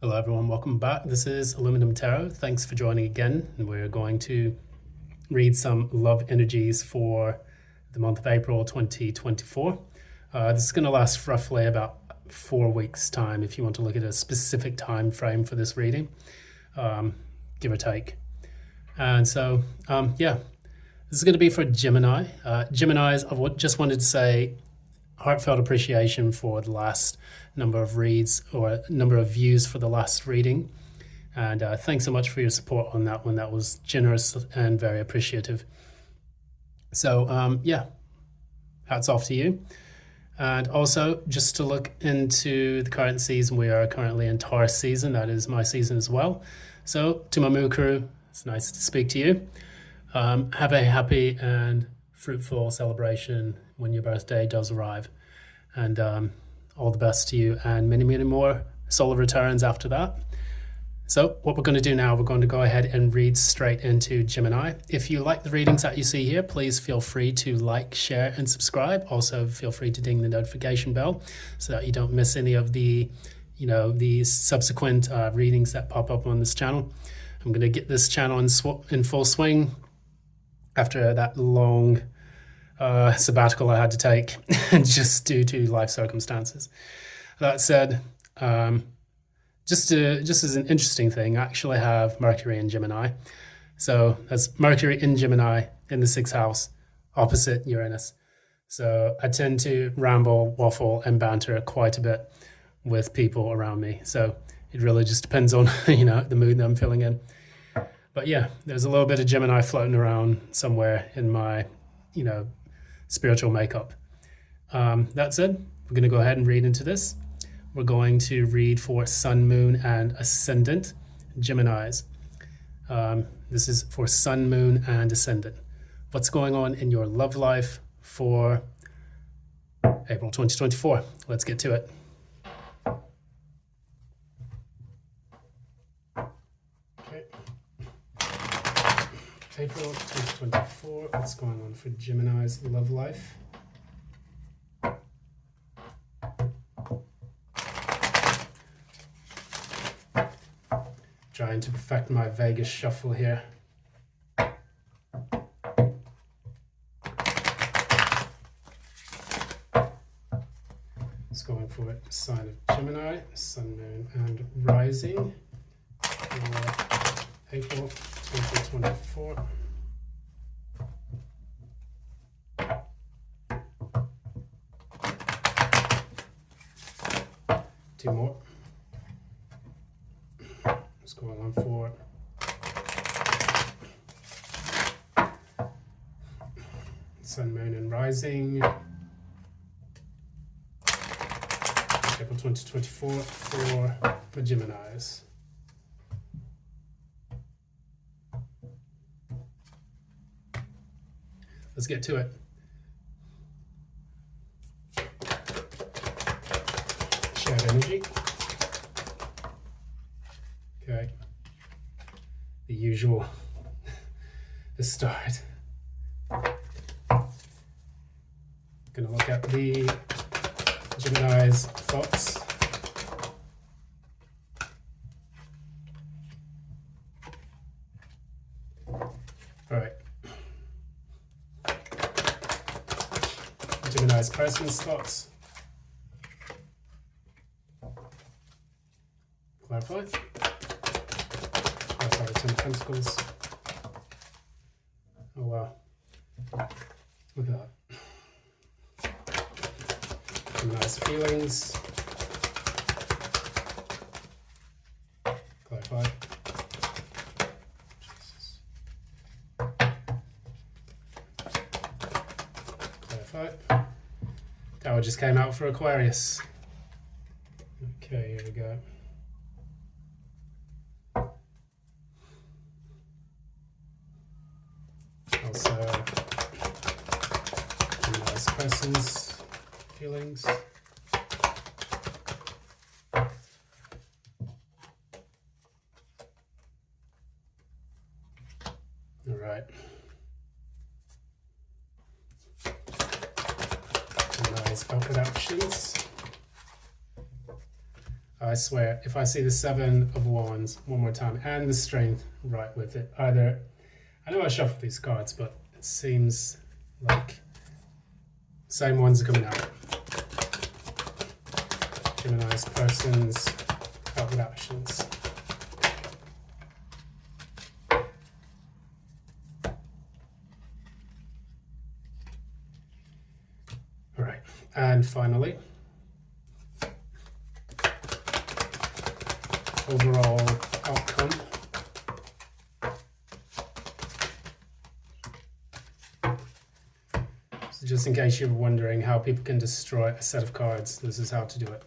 Hello everyone, welcome back. This is Aluminum Tarot. Thanks for joining again. And we're going to read some love energies for the month of April 2024. This is going to last roughly about 4 weeks time if you want to look at a specific time frame for this reading, give or take. And so, this is going to be for Gemini. Geminis, I just wanted to say heartfelt appreciation for the last number of reads or number of views for the last reading, and thanks so much for your support on that one. That was generous and very appreciative. So hats off to you. And also just to look into the current season, we are currently in Taurus season. That is my season as well. So to my Moo crew, it's nice to speak to you. Have a happy and fruitful celebration when your birthday does arrive, and all the best to you, and many, many more solar returns after that. So what we're going to do now, we're going to go ahead and read straight into Gemini. If you like the readings that you see here, please feel free to like, share, and subscribe. Also, feel free to ding the notification bell so that you don't miss any of the, the subsequent readings that pop up on this channel. I'm going to get this channel in full swing after that long sabbatical I had to take just due to life circumstances. That said, just as an interesting thing, I actually have Mercury in Gemini. So that's Mercury in Gemini in the 6th house, opposite Uranus. So I tend to ramble, waffle, and banter quite a bit with people around me. So it really just depends on, the mood that I'm feeling in. But yeah, there's a little bit of Gemini floating around somewhere in my, spiritual makeup. That said, we're going to go ahead and read into this. We're going to read for Sun, Moon, and Ascendant Geminis. This is for Sun, Moon, and Ascendant. What's going on in your love life for April 2024? Let's get to it. Okay. April 2024, what's going on for Gemini's love life? Trying to perfect my Vegas shuffle here. It's going for a sign of Gemini, Sun, Moon, and Rising for April 2024. Two more. Let's go on for Sun, Moon, and Rising, April 2024 for the Geminis. Let's get to it. Shared energy. Okay. The usual, the start. Gonna look at the Gemini's thoughts. All right. Gemini's person's thoughts. Clarify. Clarify the 10 of Pentacles. Oh wow. Look at that. Gemini's feelings. Clarify. Jesus. Clarify. Tower just came out for Aquarius. Okay, here we go. Also, Gemini's person's feelings. All right. Gemini's output actions. I swear, if I see the Seven of Wands one more time and the Strength right with it, either, I know I shuffled these cards, but it seems like same ones are coming out. Gemini's person's outward actions. All right, and finally, overall outcome. So just in case you were wondering how people can destroy a set of cards, this is how to do it.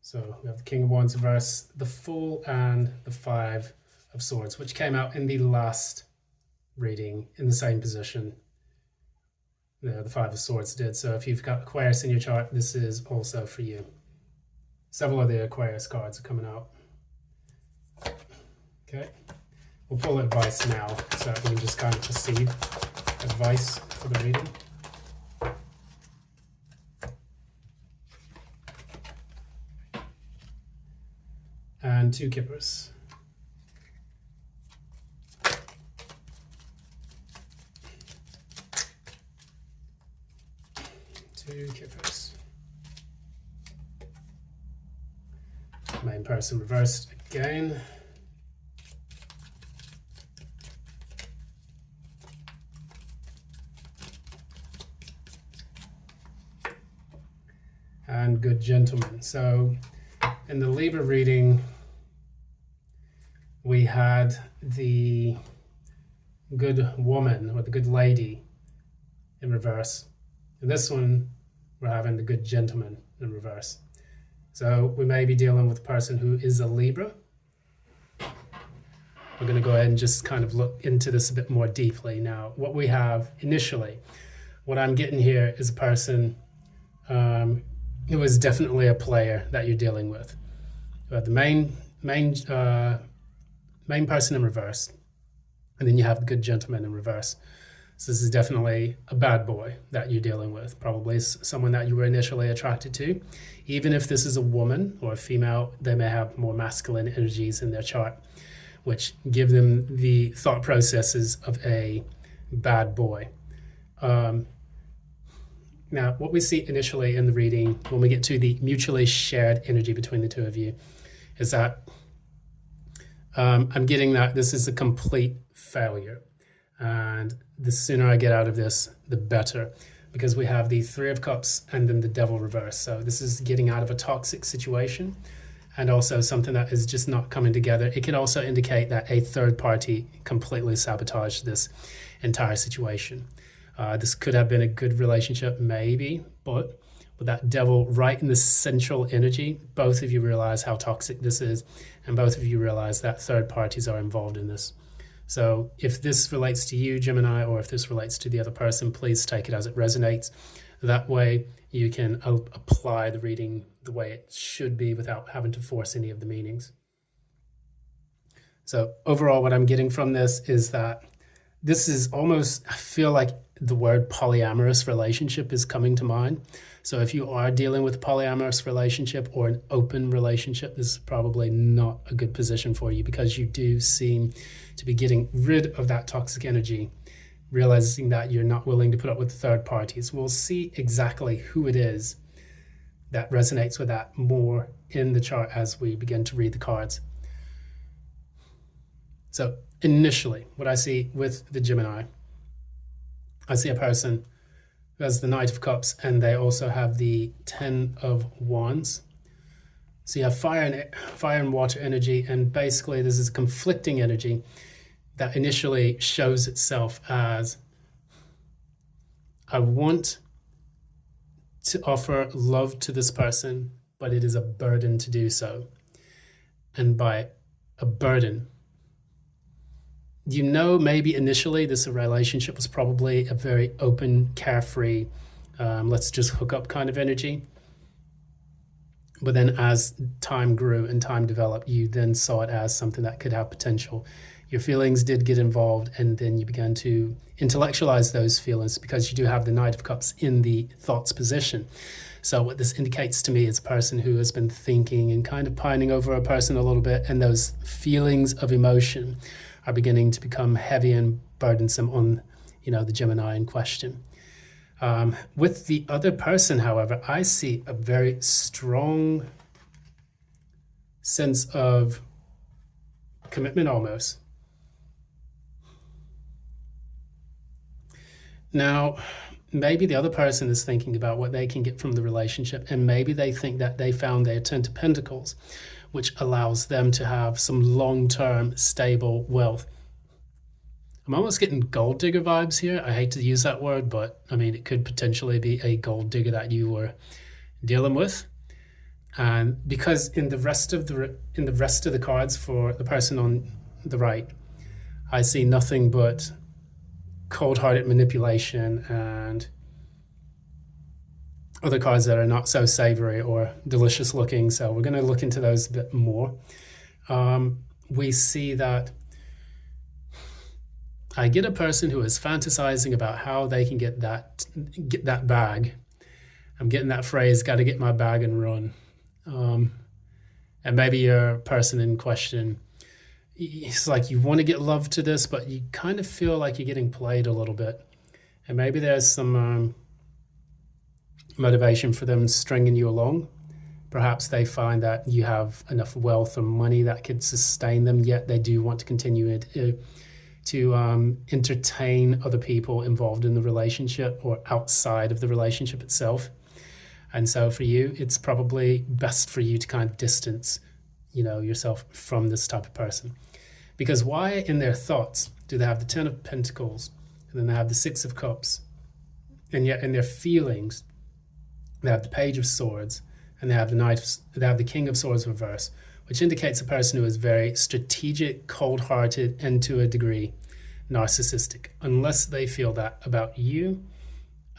So we have the King of Wands reverse, the Fool, and the Five of Swords, which came out in the last reading in the same position. The Five of Swords did. So if you've got Aquarius in your chart, this is also for you. Several of the Aquarius cards are coming out. Okay, we'll pull advice now so that we can just kind of proceed. Advice for the reading. And two kippers. Two kippers. Main person reversed again. And good gentleman. So in the Libra reading, we had the good woman or the good lady in reverse. In this one, we're having the good gentleman in reverse. So we may be dealing with a person who is a Libra. We're going to go ahead and just kind of look into this a bit more deeply. Now, what we have initially, what I'm getting here is a person who is definitely a player that you're dealing with. You have the main person in reverse, and then you have the good gentleman in reverse. So this is definitely a bad boy that you're dealing with, probably someone that you were initially attracted to. Even if this is a woman or a female, they may have more masculine energies in their chart, which give them the thought processes of a bad boy. Now, what we see initially in the reading, when we get to the mutually shared energy between the two of you, is that I'm getting that this is a complete failure. And the sooner I get out of this, the better. Because we have the Three of Cups and then the Devil reverse. So this is getting out of a toxic situation and also something that is just not coming together. It can also indicate that a third party completely sabotaged this entire situation. This could have been a good relationship, maybe, but with that Devil right in the central energy, both of you realize how toxic this is, and both of you realize that third parties are involved in this. So if this relates to you, Gemini, or if this relates to the other person, please take it as it resonates. That way you can apply the reading the way it should be without having to force any of the meanings. So overall, what I'm getting from this is that this is almost, I feel like the word polyamorous relationship is coming to mind. So if you are dealing with a polyamorous relationship or an open relationship, this is probably not a good position for you, because you do seem to be getting rid of that toxic energy, realizing that you're not willing to put up with third parties. We'll see exactly who it is that resonates with that more in the chart as we begin to read the cards. So initially, what I see with the Gemini, I see a person who has the Knight of Cups, and they also have the Ten of Wands. So you have fire and water energy, and basically this is a conflicting energy that initially shows itself as, I want to offer love to this person, but it is a burden to do so. And by a burden, you know, maybe initially this relationship was probably a very open, carefree, let's just hook up kind of energy. But then as time grew and time developed, you then saw it as something that could have potential. Your feelings did get involved, and then you began to intellectualize those feelings because you do have the Knight of Cups in the thoughts position. So what this indicates to me is a person who has been thinking and kind of pining over a person a little bit, and those feelings of emotion are beginning to become heavy and burdensome on, the Gemini in question. With the other person, however, I see a very strong sense of commitment almost. Now, maybe the other person is thinking about what they can get from the relationship, and maybe they think that they found their Ten of Pentacles, which allows them to have some long-term stable wealth. I'm almost getting gold digger vibes here. I hate to use that word, but I mean, it could potentially be a gold digger that you were dealing with. And because in the rest of the cards for the person on the right, I see nothing but cold-hearted manipulation and other cards that are not so savory or delicious looking. So we're going to look into those a bit more. We see that I get a person who is fantasizing about how they can get that bag. I'm getting that phrase, got to get my bag and run. And maybe your person in question, it's like you want to get love to this, but you kind of feel like you're getting played a little bit. And maybe there's some motivation for them stringing you along. Perhaps they find that you have enough wealth or money that could sustain them, yet they do want to continue to entertain other people involved in the relationship or outside of the relationship itself. And so for you, it's probably best for you to kind of distance, yourself from this type of person. Because why in their thoughts do they have the Ten of Pentacles and then they have the Six of Cups, and yet in their feelings they have the Page of Swords and they have the King of Swords reverse, which indicates a person who is very strategic, cold-hearted, and to a degree narcissistic. Unless they feel that about you,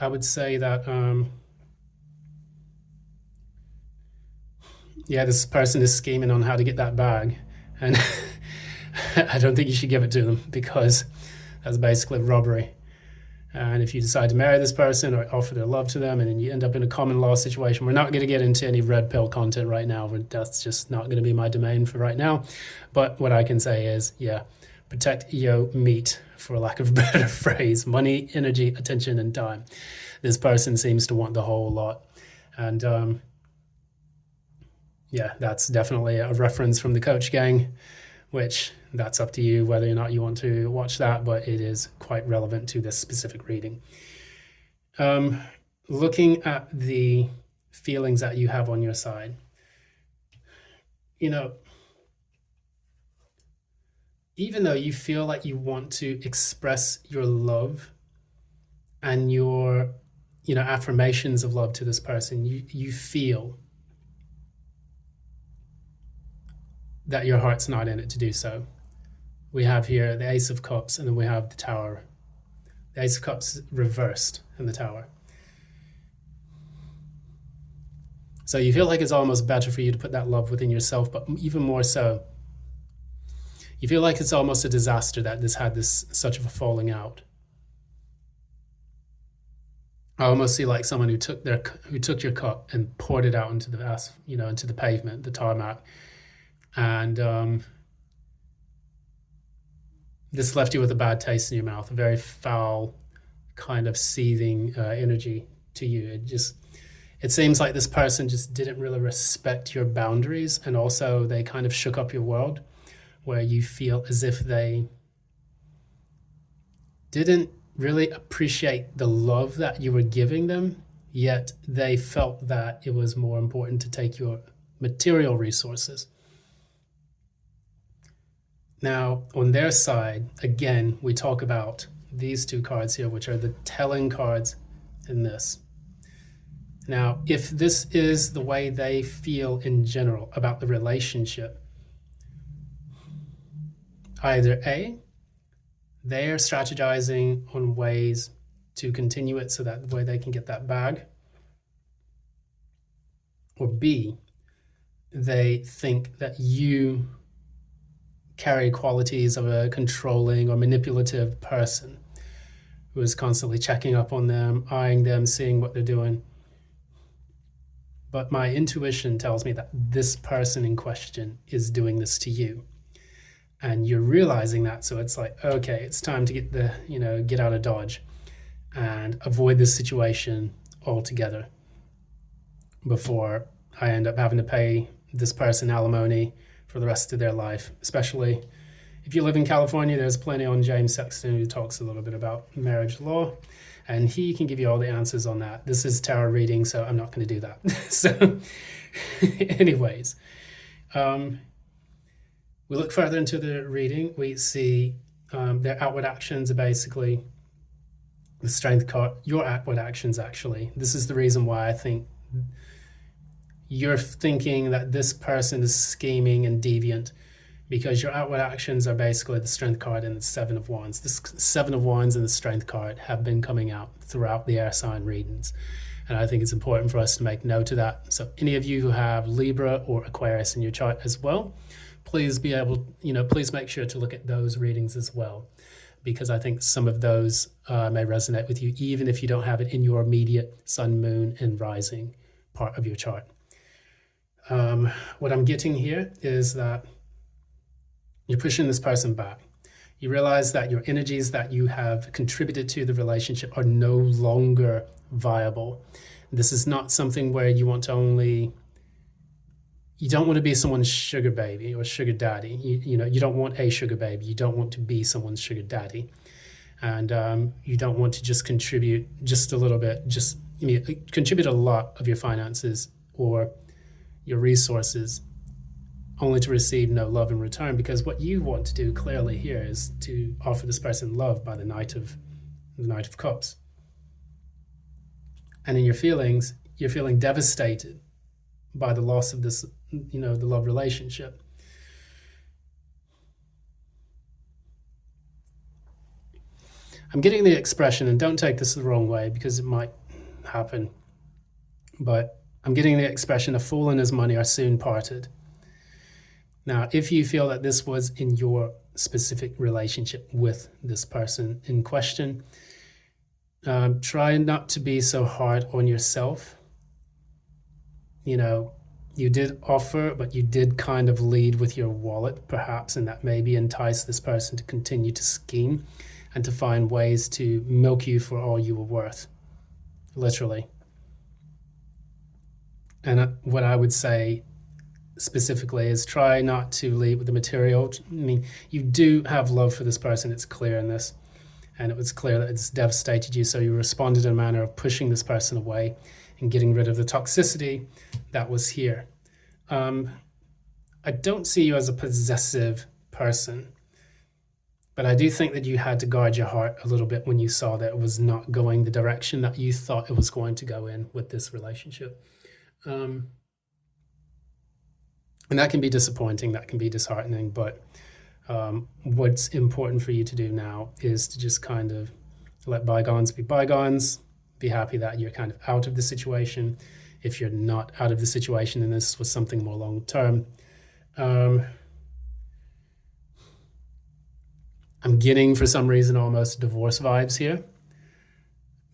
I would say that this person is scheming on how to get that bag, and I don't think you should give it to them, because that's basically robbery. And if you decide to marry this person or offer their love to them and then you end up in a common law situation, we're not going to get into any red pill content right now. That's just not going to be my domain for right now. But what I can say is, protect your meat, for lack of a better phrase: money, energy, attention, and time. This person seems to want the whole lot. And that's definitely a reference from the Coach Gang, which that's up to you whether or not you want to watch that, but it is quite relevant to this specific reading. Looking at the feelings that you have on your side, even though you feel like you want to express your love and your, affirmations of love to this person, you feel that your heart's not in it to do so. We have here the Ace of Cups, and then we have the Tower. The Ace of Cups reversed in the Tower. So you feel like it's almost better for you to put that love within yourself, but even more so, you feel like it's almost a disaster that this had such of a falling out. I almost see like someone who took your cup and poured it out into the pavement, the tarmac, and this left you with a bad taste in your mouth, a very foul kind of seething energy to you. It seems like this person just didn't really respect your boundaries, and also they kind of shook up your world, where you feel as if they didn't really appreciate the love that you were giving them, yet they felt that it was more important to take your material resources. Now, on their side, again, we talk about these two cards here, which are the telling cards in this. Now, if this is the way they feel in general about the relationship, either A, they are strategizing on ways to continue it so that the way they can get that bag, or B, they think that you carry qualities of a controlling or manipulative person who is constantly checking up on them, eyeing them, seeing what they're doing. but my intuition tells me that this person in question is doing this to you. And you're realizing that, so it's like, okay, it's time to get out of Dodge and avoid this situation altogether before I end up having to pay this person alimony for the rest of their life. Especially if you live in California, there's plenty on James Sexton who talks a little bit about marriage law, and he can give you all the answers on that. This is tarot reading, so I'm not going to do that. So anyways, we look further into the reading. We see their outward actions are basically the strength card, your outward actions actually. This is the reason why I think you're thinking that this person is scheming and deviant, because your outward actions are basically the strength card and the Seven of Wands. This Seven of Wands and the strength card have been coming out throughout the air sign readings. And I think it's important for us to make note of that. So any of you who have Libra or Aquarius in your chart as well, please please make sure to look at those readings as well, because I think some of those may resonate with you, even if you don't have it in your immediate sun, moon, and rising part of your chart. What I'm getting here is that you're pushing this person back. You realize that your energies that you have contributed to the relationship are no longer viable. This is not something where you want to you don't want to be someone's sugar baby or sugar daddy. You don't want a sugar baby. You don't want to be someone's sugar daddy. And you don't want to just contribute just a little bit, contribute a lot of your finances or your resources only to receive no love in return, because what you want to do clearly here is to offer this person love by the Knight of Cups. And in your feelings, you're feeling devastated by the loss of this, the love relationship. I'm getting the expression, and don't take this the wrong way because it might happen, but I'm getting the expression, a fool and his money are soon parted. Now, if you feel that this was in your specific relationship with this person in question, try not to be so hard on yourself. You did offer, but you did kind of lead with your wallet, perhaps, and that maybe entice this person to continue to scheme and to find ways to milk you for all you were worth, literally. And what I would say specifically is try not to lead with the material. I mean, you do have love for this person, it's clear in this, and it was clear that it's devastated you, so you responded in a manner of pushing this person away and getting rid of the toxicity that was here. I don't see you as a possessive person, but I do think that you had to guard your heart a little bit when you saw that it was not going the direction that you thought it was going to go in with this relationship. And that can be disappointing, that can be disheartening, but what's important for you to do now is to just kind of let bygones be bygones, be happy that you're kind of out of the situation. If you're not out of the situation and this was something more long term, I'm getting, for some reason, almost divorce vibes here,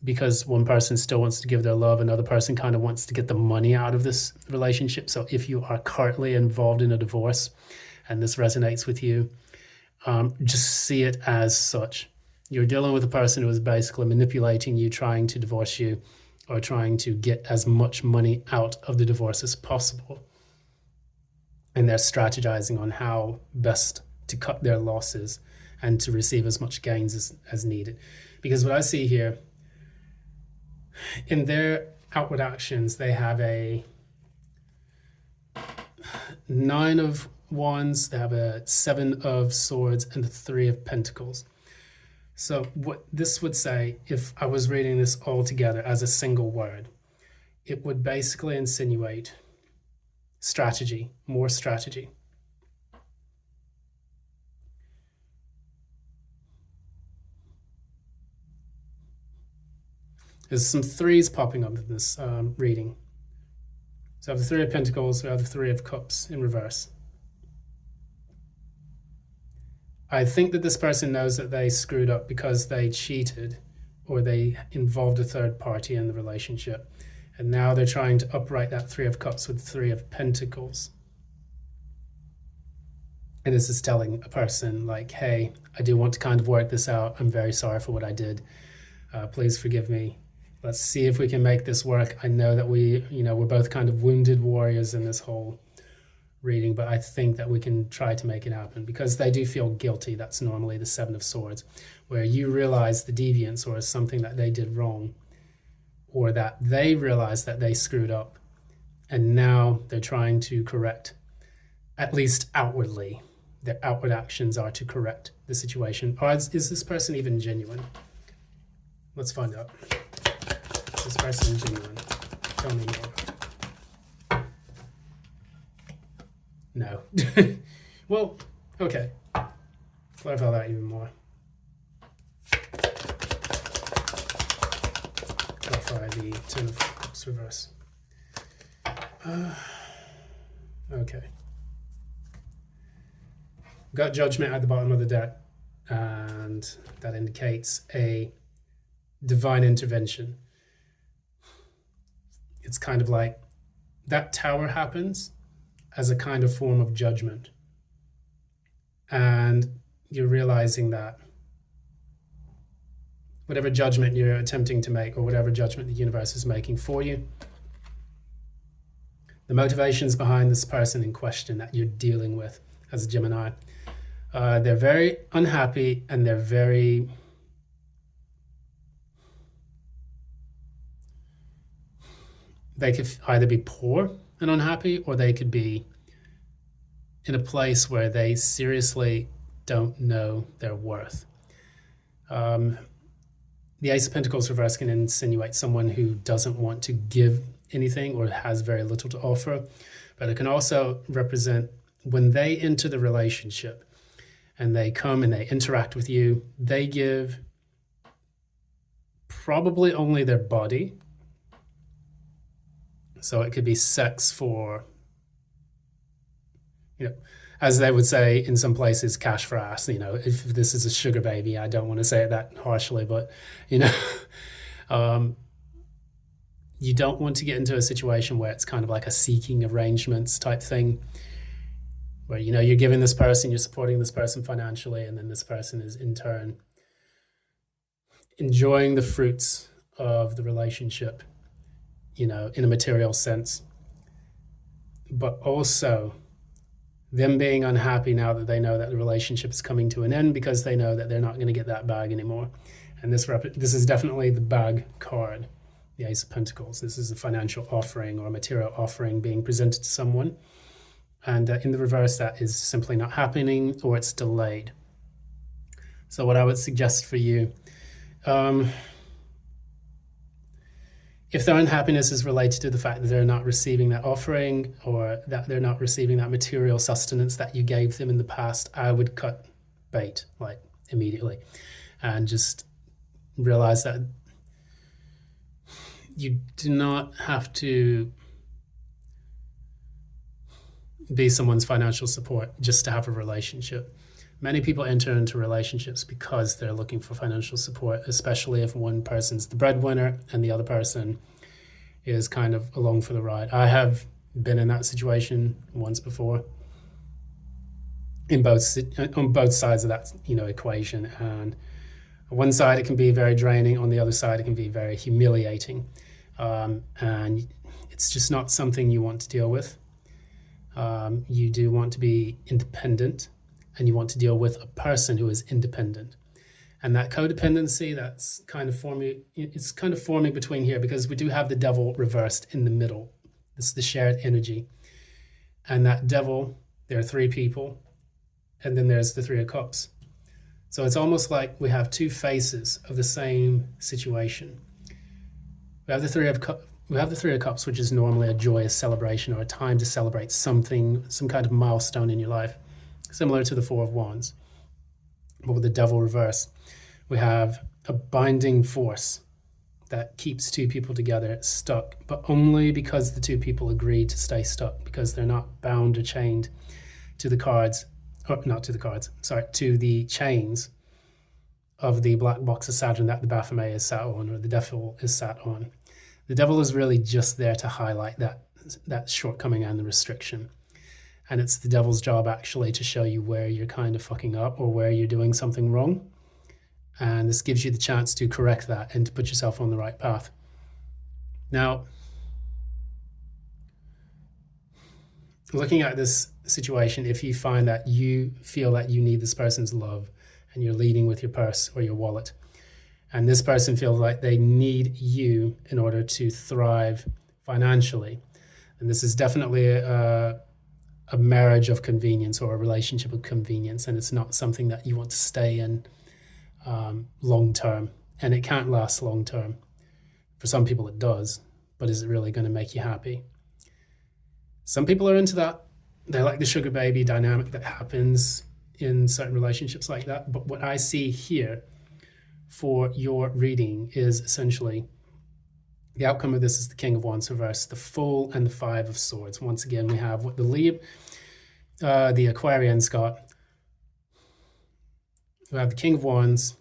because one person still wants to give their love, another person kind of wants to get the money out of this relationship. So if you are currently involved in a divorce and this resonates with you, just see it as such. You're dealing with a person who is basically manipulating you, trying to divorce you, or trying to get as much money out of the divorce as possible. And they're strategizing on how best to cut their losses and to receive as much gains as needed. Because what I see here, in their outward actions, they have a 9 of Wands, they have a 7 of Swords, and a 3 of Pentacles. So what this would say, if I was reading this all together as a single word, it would basically insinuate strategy, more strategy. There's some 3s popping up in this reading. So I have the 3 of Pentacles, we have the 3 of Cups in reverse. I think that this person knows that they screwed up because they cheated or they involved a third party in the relationship. And now they're trying to upright that Three of Cups with Three of Pentacles. And this is telling a person like, hey, I do want to kind of work this out. I'm very sorry for what I did. Please forgive me. Let's see if we can make this work. I know that we're both kind of wounded warriors in this whole reading, but I think that we can try to make it happen because they do feel guilty. That's normally the Seven of Swords, where you realize the deviance or something that they did wrong, or that they realize that they screwed up. And now they're trying to correct, at least outwardly. Their outward actions are to correct the situation. Or is this person even genuine? Let's find out. Is this person genuine? Tell me more. No. Well, okay. Clarify that even more. Clarify the Ten of Cups reverse. Okay. Got Judgment at the bottom of the deck, and that indicates a divine intervention. It's kind of like that Tower happens as a kind of form of judgment. And you're realizing that whatever judgment you're attempting to make, or whatever judgment the universe is making for you, the motivations behind this person in question that you're dealing with as a Gemini, they're very unhappy, and they're very they could either be poor and unhappy, or they could be in a place where they seriously don't know their worth. The Ace of Pentacles reverse can insinuate someone who doesn't want to give anything or has very little to offer, but it can also represent when they enter the relationship and they come and they interact with you, they give probably only their body. So it could be sex for, as they would say in some places, cash for ass. If this is a sugar baby, I don't want to say it that harshly, but, you don't want to get into a situation where it's kind of like a seeking arrangements type thing, where, you're giving this person, you're supporting this person financially, and then this person is in turn enjoying the fruits of the relationship, in a material sense. But also them being unhappy now that they know that the relationship is coming to an end, because they know that they're not going to get that bag anymore. And this is definitely the bag card, the Ace of Pentacles. This is a financial offering or a material offering being presented to someone. And in the reverse, that is simply not happening, or it's delayed. So what I would suggest for you, if their unhappiness is related to the fact that they're not receiving that offering, or that they're not receiving that material sustenance that you gave them in the past, I would cut bait, like, immediately. And just realize that you do not have to be someone's financial support just to have a relationship. Many people enter into relationships because they're looking for financial support, especially if one person's the breadwinner and the other person is kind of along for the ride. I have been in that situation once before, on both sides of that equation. And on one side it can be very draining, on the other side it can be very humiliating, and it's just not something you want to deal with. You do want to be independent, and you want to deal with a person who is independent. And that codependency, that's kind of forming, it's kind of forming between here, because we do have the Devil reversed in the middle. This is the shared energy. And that Devil, there are three people, and then there's the Three of Cups. So it's almost like we have two faces of the same situation. We have the Three of Cups, which is normally a joyous celebration, or a time to celebrate something, some kind of milestone in your life, similar to the Four of Wands. But with the Devil reverse, we have a binding force that keeps two people together stuck, but only because the two people agree to stay stuck, because they're not bound or chained to the cards, or not to the cards, sorry, to the chains of the black box of Saturn that the Baphomet is sat on, or the Devil is sat on. The devil is really just there to highlight that shortcoming and the restriction. And it's the devil's job actually to show you where you're kind of fucking up or where you're doing something wrong. And this gives you the chance to correct that and to put yourself on the right path. Now, looking at this situation, if you find that you feel that you need this person's love and you're leading with your purse or your wallet, and this person feels like they need you in order to thrive financially, and this is definitely a marriage of convenience or a relationship of convenience, and it's not something that you want to stay in long term, and it can't last long term. For some people it does, but is it really going to make you happy? Some people are into that. They like the sugar baby dynamic that happens in certain relationships like that. But what I see here for your reading is essentially the outcome of this is the King of Wands reversed, the Fool, and the Five of Swords. Once again, we have what the Aquarians got. We have the King of Wands.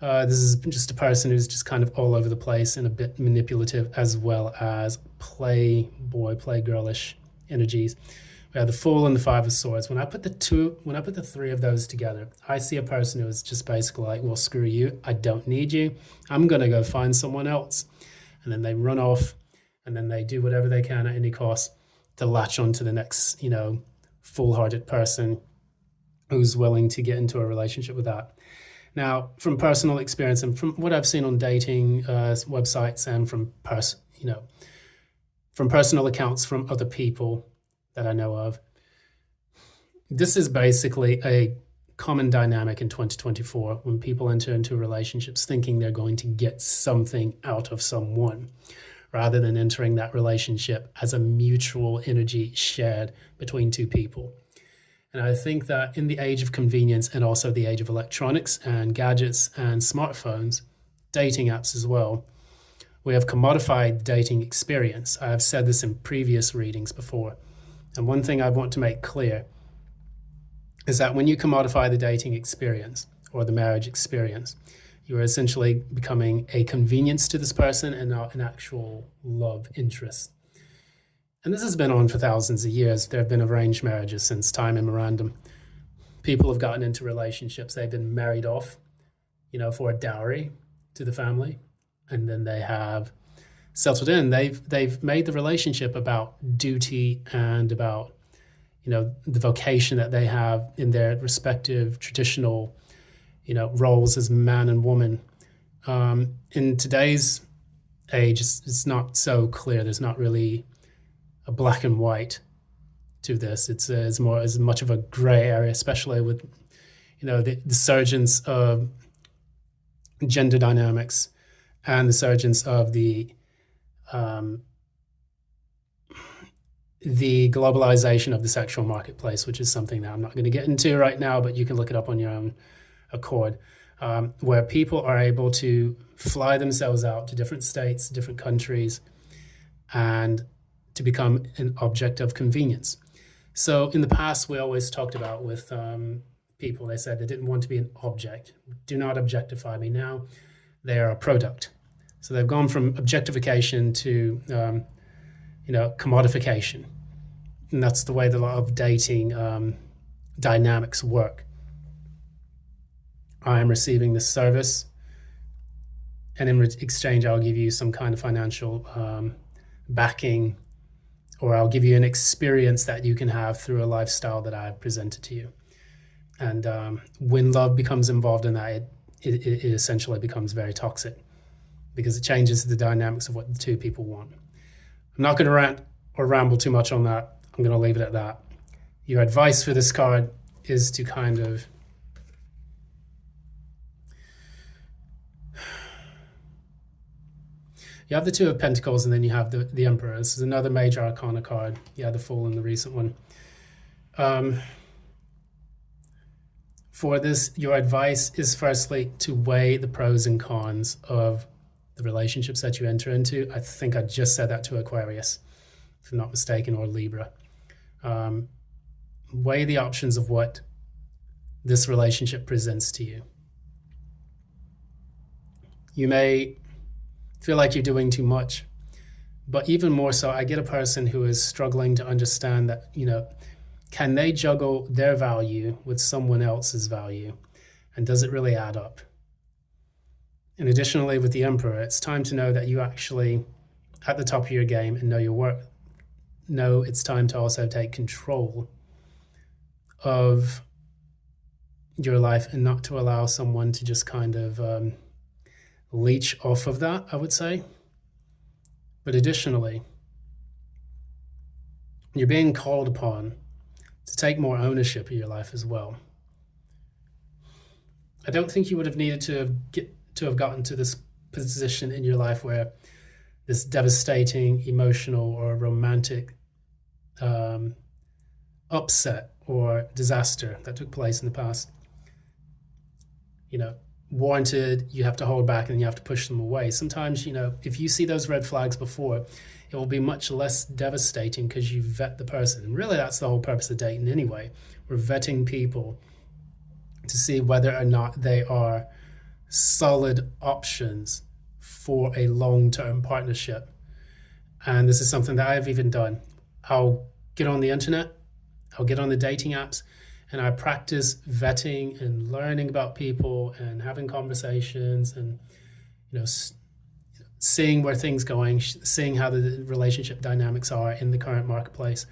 This is just a person who's just kind of all over the place and a bit manipulative, as well as playgirlish energies. We have the Fool and the Five of Swords. When I put the three of those together, I see a person who is just basically like, well, screw you. I don't need you. I'm going to go find someone else. And then they run off, and then they do whatever they can at any cost to latch onto the next, full-hearted person who's willing to get into a relationship with that. Now, from personal experience and from what I've seen on dating websites and from personal accounts from other people that I know of, this is basically a common dynamic in 2024 when people enter into relationships thinking they're going to get something out of someone rather than entering that relationship as a mutual energy shared between two people. And I think that in the age of convenience and also the age of electronics and gadgets and smartphones, dating apps as well, we have commodified the dating experience. I have said this in previous readings before. And one thing I want to make clear is that when you commodify the dating experience or the marriage experience, you are essentially becoming a convenience to this person and not an actual love interest. And this has been on for thousands of years. There have been arranged marriages since time immemorial. People have gotten into relationships. They've been married off, for a dowry to the family. And then they have settled in. They've made the relationship about duty and about, the vocation that they have in their respective traditional, roles as man and woman. In today's age, it's not so clear. There's not really a black and white to this. It's as much of a gray area, especially with, the surgence of gender dynamics and the surgence of the globalization of the sexual marketplace, which is something that I'm not going to get into right now, but you can look it up on your own accord, where people are able to fly themselves out to different states, different countries, and to become an object of convenience. So in the past, we always talked about with people, they said they didn't want to be an object. Do not objectify me. Now they are a product. So they've gone from objectification to commodification. And that's the way the lot of dating dynamics work. I am receiving this service, and in exchange, I'll give you some kind of financial backing, or I'll give you an experience that you can have through a lifestyle that I've presented to you. And when love becomes involved in that, it essentially becomes very toxic because it changes the dynamics of what the two people want. I'm not going to rant or ramble too much on that. I'm going to leave it at that. Your advice for this card is to kind of you have the Two of Pentacles, and then you have the Emperor. This is another major arcana card. Yeah, the Fool in the recent one. For this, your advice is firstly to weigh the pros and cons of the relationships that you enter into. I think I just said that to Aquarius, if I'm not mistaken, or Libra. Weigh the options of what this relationship presents to you. You may feel like you're doing too much. But even more so, I get a person who is struggling to understand that, can they juggle their value with someone else's value? And does it really add up? And additionally, with the Emperor, it's time to know that you actually at the top of your game and know your work. No, it's time to also take control of your life and not to allow someone to just kind of leech off of that, I would say. But additionally, you're being called upon to take more ownership of your life as well. I don't think you would have needed to have gotten to this position in your life where this devastating emotional or romantic upset or disaster that took place in the past, warranted you have to hold back and you have to push them away. Sometimes, if you see those red flags before, it will be much less devastating because you vet the person. And really, that's the whole purpose of dating anyway. We're vetting people to see whether or not they are solid options for a long-term partnership. And this is something that I've even done. I'll get on the internet, I'll get on the dating apps, and I practice vetting and learning about people and having conversations and, seeing where things going, seeing how the relationship dynamics are in the current marketplace.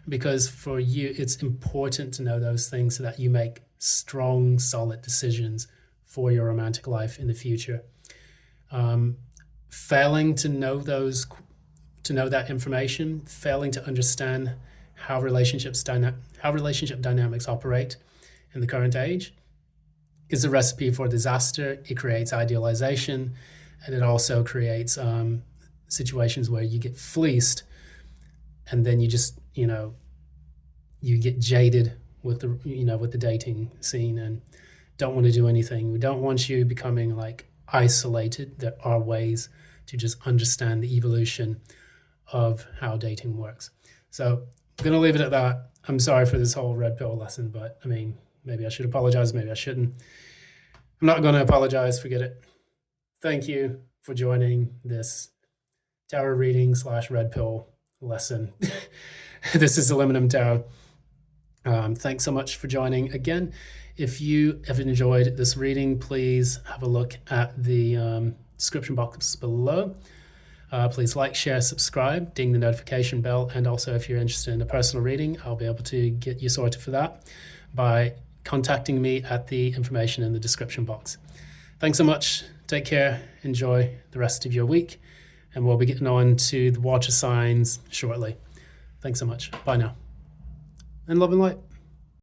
Because for you, it's important to know those things so that you make strong, solid decisions for your romantic life in the future. Failing to know that information, failing to understand how relationship dynamics operate in the current age is a recipe for disaster. It creates idealization, and it also creates situations where you get fleeced, and then you just you get jaded with the dating scene and don't want to do anything. We don't want you becoming like isolated. There are ways to just understand the evolution of how dating works. So I'm going to leave it at that. I'm sorry for this whole red pill lesson, but maybe I should apologize, maybe I shouldn't. I'm not going to apologize, forget it. Thank you for joining this tarot reading / red pill lesson. This is Aluminum Tarot. Thanks so much for joining again. If you have enjoyed this reading, please have a look at the description box below. Please like, share, subscribe, ding the notification bell, and also if you're interested in a personal reading, I'll be able to get you sorted for that by contacting me at the information in the description box. Thanks so much. Take care. Enjoy the rest of your week, and we'll be getting on to the water signs shortly. Thanks so much. Bye now. And love and light.